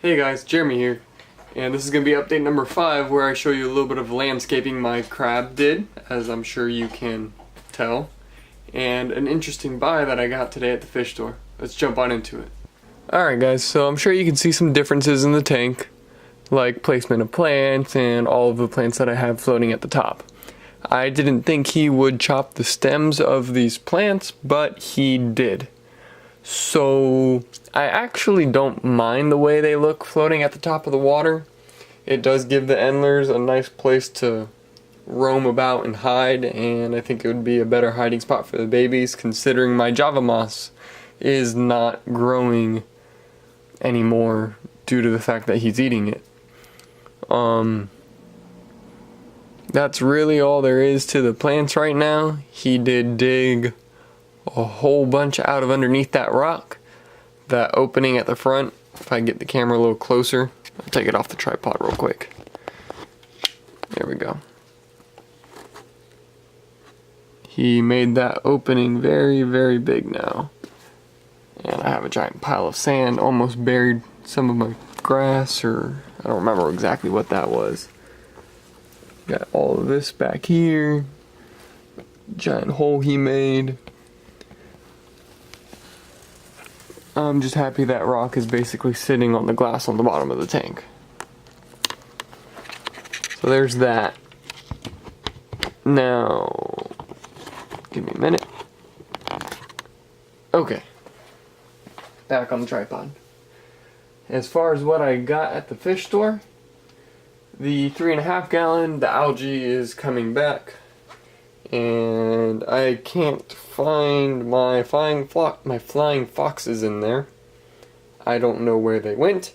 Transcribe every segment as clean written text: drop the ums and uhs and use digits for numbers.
Hey guys, Jeremy here, and this is going to be update number 5 where I show you a little bit of landscaping my crab did, as I'm sure you can tell, and an interesting buy that I got today at the fish store. Let's jump on into it. Alright guys, so I'm sure you can see some differences in the tank, like placement of plants and all of the plants that I have floating at the top. I didn't think he would chop the stems of these plants, but he did. So I actually don't mind the way they look floating at the top of the water. It does give the endlers a nice place to roam about and hide, and I think it would be a better hiding spot for the babies, considering my Java moss is not growing anymore due to the fact that he's eating it. That's really all there is to the plants right now. He did dig a whole bunch out of underneath that rock, that opening at the front. If I get the camera a little closer, I'll take it off the tripod real quick. There we go. He made that opening very, very big now. And I have a giant pile of sand, almost buried some of my grass, or I don't remember exactly what that was. Got all of this back here. Giant hole he made. I'm just happy that rock is basically sitting on the glass on the bottom of the tank. So there's that. Now, give me a minute. Okay. Back on the tripod. As far as what I got at the fish store, the 3.5 gallon, the algae is coming back. And I can't find my flying foxes in there. I don't know where they went.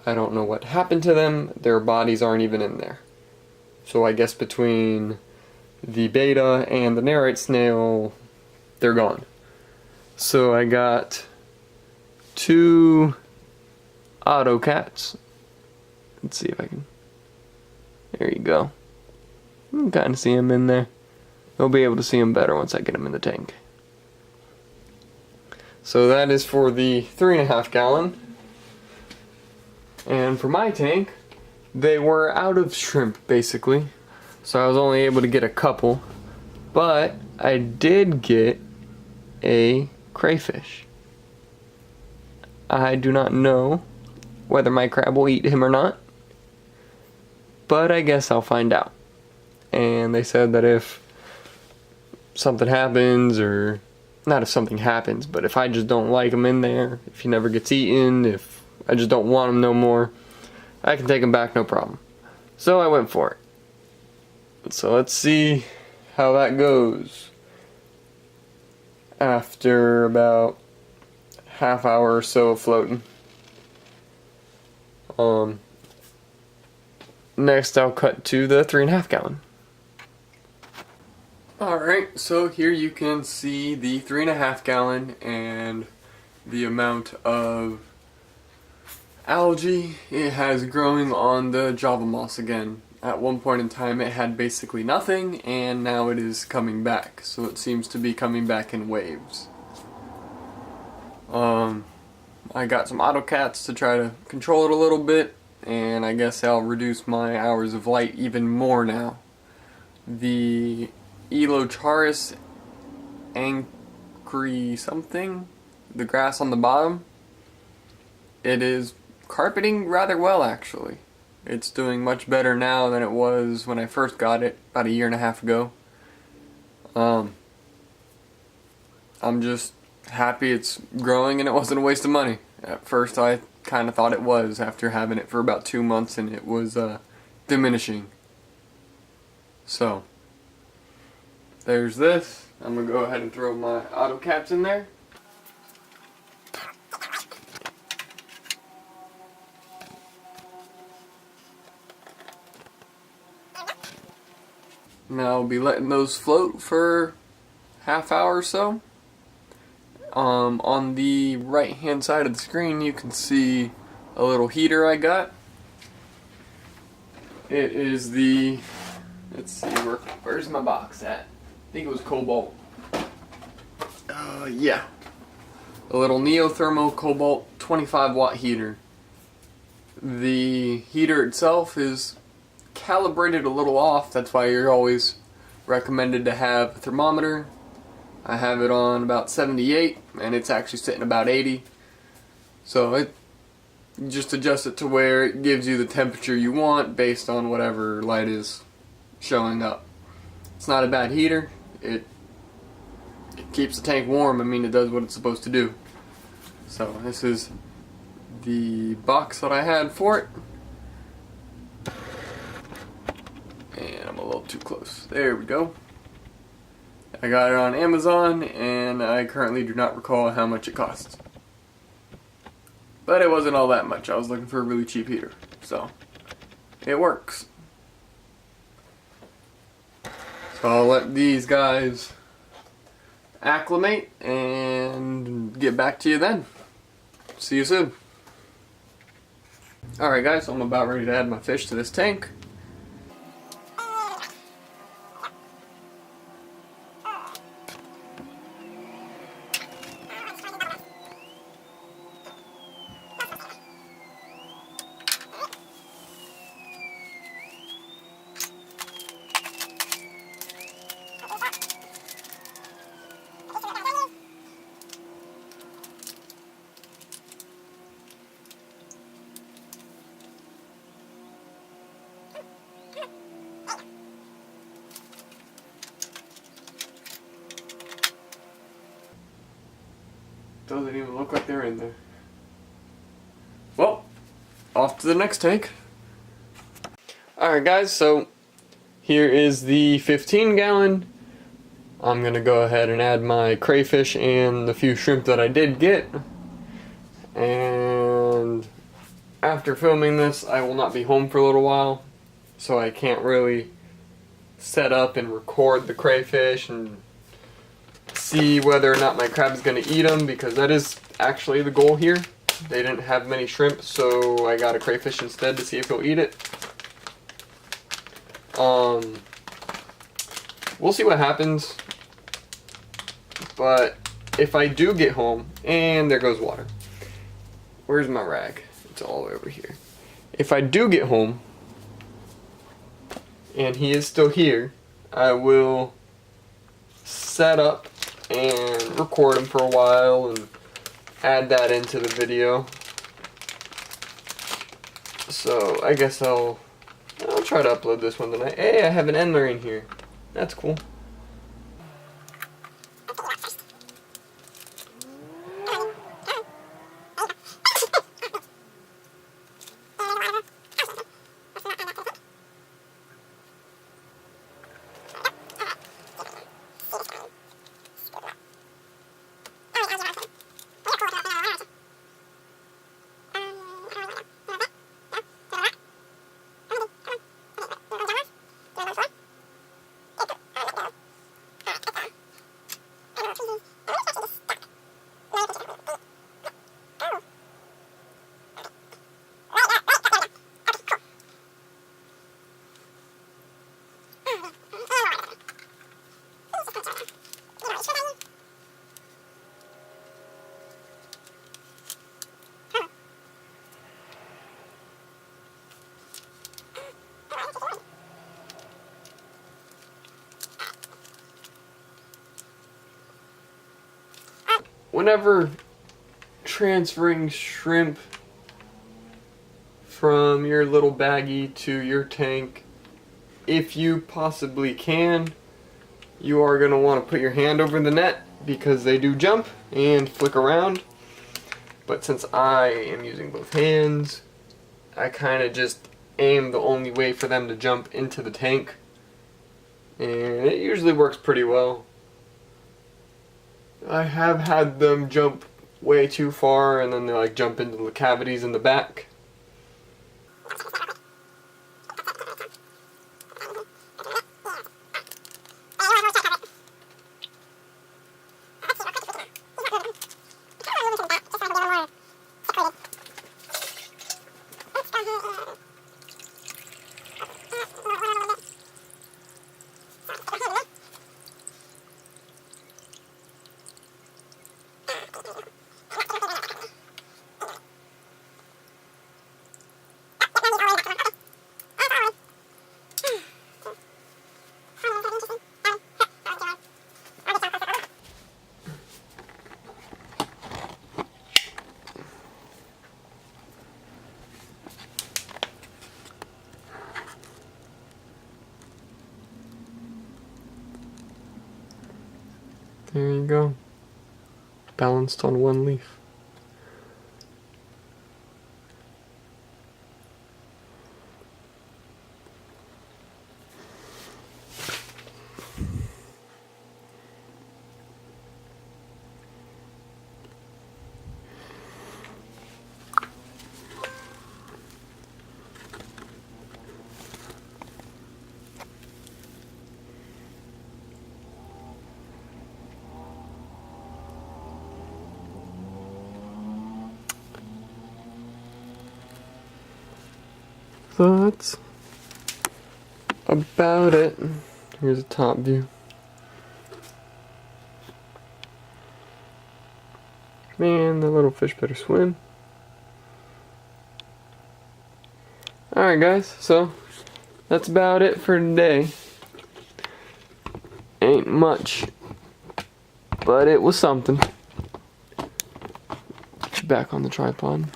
I don't know what happened to them. Their bodies aren't even in there. So I guess between the beta and the narite snail, they're gone. So I got 2 auto cats. Let's see if I can. There you go. You can kind of see them in there. I'll be able to see them better once I get them in the tank. So that is for the 3.5 gallon. And for my tank, they were out of shrimp basically. So I was only able to get a couple. But I did get a crayfish. I do not know whether my crab will eat him or not. But I guess I'll find out. And they said that if something happens, or not if something happens, but if I just don't like him in there, if he never gets eaten, if I just don't want him no more, I can take him back, no problem. So I went for it. So let's see how that goes after about half hour or so of floating. Next I'll cut to the 3.5 gallon. Alright, so here you can see the 3.5 gallon and the amount of algae it has growing on the Java moss again. At one point in time it had basically nothing, and now it is coming back. So it seems to be coming back in waves. I got some AutoCats to try to control it a little bit, and I guess I'll reduce my hours of light even more now. The Elocharis ancri something, the grass on the bottom, it is carpeting rather well actually. It's doing much better now than it was when I first got it about 1.5 years ago. I'm just happy it's growing and it wasn't a waste of money. At first I kind of thought it was, after having it for about 2 months, and it was diminishing. So there's this. I'm going to go ahead and throw my auto caps in there. Now I'll be letting those float for half hour or so. On the right hand side of the screen you can see a little heater I got. It is the, let's see, where's my box at? I think it was Cobalt. Yeah. A little Neothermo Cobalt 25 watt heater. The heater itself is calibrated a little off. That's why you're always recommended to have a thermometer. I have it on about 78 and it's actually sitting about 80. So you just adjust it to where it gives you the temperature you want based on whatever light is showing up. It's not a bad heater. It keeps the tank warm. I mean, it does what it's supposed to do. So this is the box that I had for it. And I'm a little too close. There we go. I got it on Amazon and I currently do not recall how much it costs. But it wasn't all that much. I was looking for a really cheap heater. So it works. So I'll let these guys acclimate and get back to you then. See you soon. Alright guys, so I'm about ready to add my fish to this tank. Doesn't even look like they're in there. Well, off to the next tank. Alright guys, so here is the 15-gallon. I'm gonna go ahead and add my crayfish and the few shrimp that I did get. And after filming this, I will not be home for a little while, so I can't really set up and record the crayfish and see whether or not my crab is going to eat them, because that is actually the goal here. They didn't have many shrimp, so I got a crayfish instead to see if he'll eat it. We'll see what happens, but if I do get home, and there goes water. Where's my rag? It's all the way over here. If I do get home, and he is still here, I will set up and record him for a while and add that into the video. So I guess I'll try to upload this one tonight. Hey, I have an endler in here. That's cool. Whenever transferring shrimp from your little baggie to your tank, if you possibly can, you are going to want to put your hand over the net because they do jump and flick around. But since I am using both hands, I kind of just aim the only way for them to jump into the tank, and it usually works pretty well. I have had them jump way too far and then they like jump into the cavities in the back. There you go. Balanced on one leaf. So that's about it. Here's a top view. Man, the little fish better swim. Alright guys, so that's about it for today. Ain't much, but it was something. Get you back on the tripod.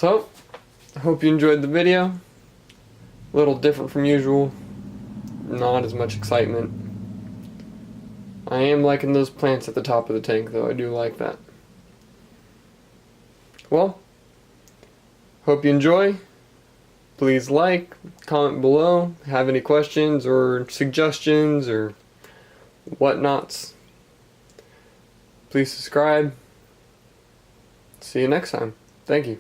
So, I hope you enjoyed the video. A little different from usual. Not as much excitement. I am liking those plants at the top of the tank though, I do like that. Well, hope you enjoy. Please like, comment below, have any questions or suggestions or whatnots. Please subscribe. See you next time. Thank you.